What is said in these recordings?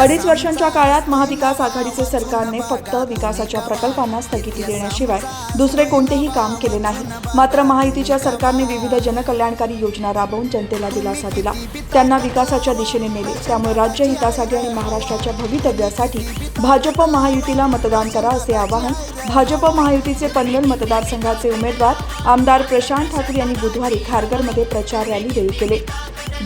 अडीच वर्षांच्या काळात महाविकास आघाडीचे सरकारने फक्त विकासाच्या प्रकल्पांना स्थगिती देण्याशिवाय दुसरे कोणतेही काम केले नाही। मात्र महायुतीच्या सरकारने विविध जनकल्याणकारी योजना राबवून जनतेला दिलासा दिला, त्यांना विकासाच्या दिशेने नेले। त्यामुळे राज्य हितासाठी आणि महाराष्ट्राच्या भवितव्यासाठी भाजप महायुतीला मतदान करा असे आवाहन भाजप महायुतीचे पनवेल मतदारसंघाचे उमेदवार आमदार प्रशांत ठाकूर यांनी बुधवारी खारघरमध्ये प्रचार रॅलीवेळी केले।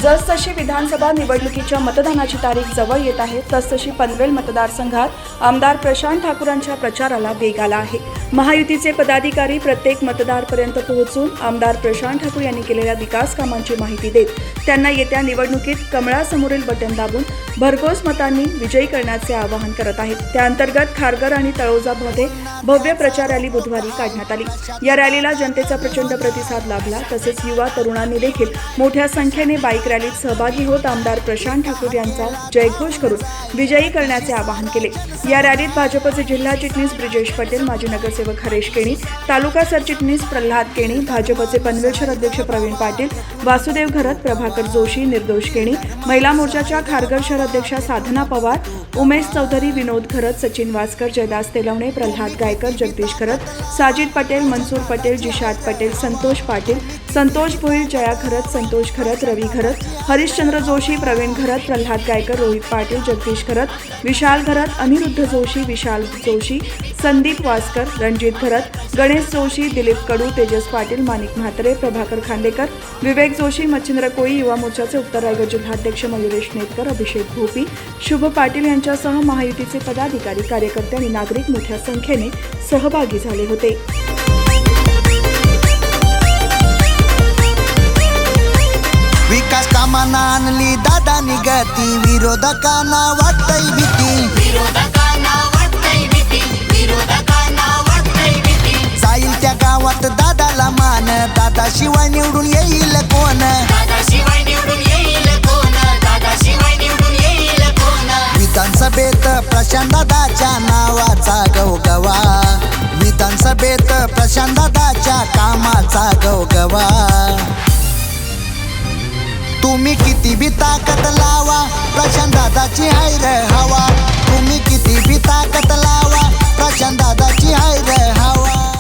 जसजशी विधानसभा निवडणुकीच्या मतदानाची तारीख जवळ येत आहे तसतशी पनवेल मतदारसंघात आमदार प्रशांत ठाकूरांच्या प्रचाराला वेग आला आहे। महायुतीचे पदाधिकारी प्रत्येक मतदारापर्यंत पोहोचून आमदार प्रशांत ठाकूर यांनी केलेल्या विकास कामांची माहिती देत त्यांना येत्या निवडणुकीत कमळासमोरील बटन दाबून भरघोस मतांनी विजयी करण्याचे आवाहन करत आहेत। त्या अंतर्गत खारघर आणि तळोजामध्ये भव्य प्रचार रॅली बुधवारी काढण्यात आली। या रॅलीला जनतेचा प्रचंड प्रतिसाद लाभला। तसेच युवा तरुणांनी देखील मोठ्या संख्येने बाईक रॅलीत सहभागी होत आमदार प्रशांत ठाकूर यांचा जयघोष करून विजयी करण्याचे आवाहन केले। या रॅलीत भाजपचे जिल्हा चिटणीस ब्रिजेश पटेल, माजी नगरसेवक हरेश केणी, तालुका सरचिटणीस प्रल्हाद केणी, भाजपचे पनवेल शहर अध्यक्ष प्रवीण पाटील, वासुदेव घरत, प्रभाकर जोशी, निर्दोष केणी, महिला मोर्चाच्या खारघर शहर अध्यक्षा साधना पवार, उमेश चौधरी, विनोद घरत, सचिन वासकर, जयदास तेलवणे, प्रल्हाद गायकर, जगदीश घरत, साजिद पटेल, मनसूर पटेल, जिशाद पटेल, संतोष पाटील, संतोष भोईर, जया घरत, संतोष घरत, रवी घरत, हरिश्चंद्र जोशी, प्रवीण घरत, प्रल्हाद गायकर, रोहित पाटील, जगदीश घरत, विशाल घरत, अनिरुद्ध जोशी, विशाल जोशी, संदीप वासकर, रणजित घरत, गणेश जोशी, दिलीप कडू, तेजस पाटील, माणिक म्हात्रे, प्रभाकर खांडेकर, विवेक जोशी, मच्छिंद्र कोळी, युवा मोर्चाचे उत्तर रायगड जिल्हाध्यक्ष मयुरेश नेतकर, अभिषेक भोपी, शुभ पाटील यांच्यासह महायुतीचे पदाधिकारी, कार्यकर्ते आणि नागरिक मोठ्या संख्येने सहभागी झाले होते। विकास कामांना आणली दादानी गती, विरोधकांना वाटतंय भीती, जाईल त्या गावात दादाला मान, दादाशिवाय निवडून येईल कोण, विधानसभेत प्रशांत दादाच्या नावाचा गवगवा, विधानसभेत प्रशांत दादाच्या कामाचा गवगवा। तुम्ही किती बी ताकद लावा, प्रशांत दादाची हाय रे हवा, तुम्ही किती बी ताकद लावा, प्रशांत दादाची हाय रे हवा।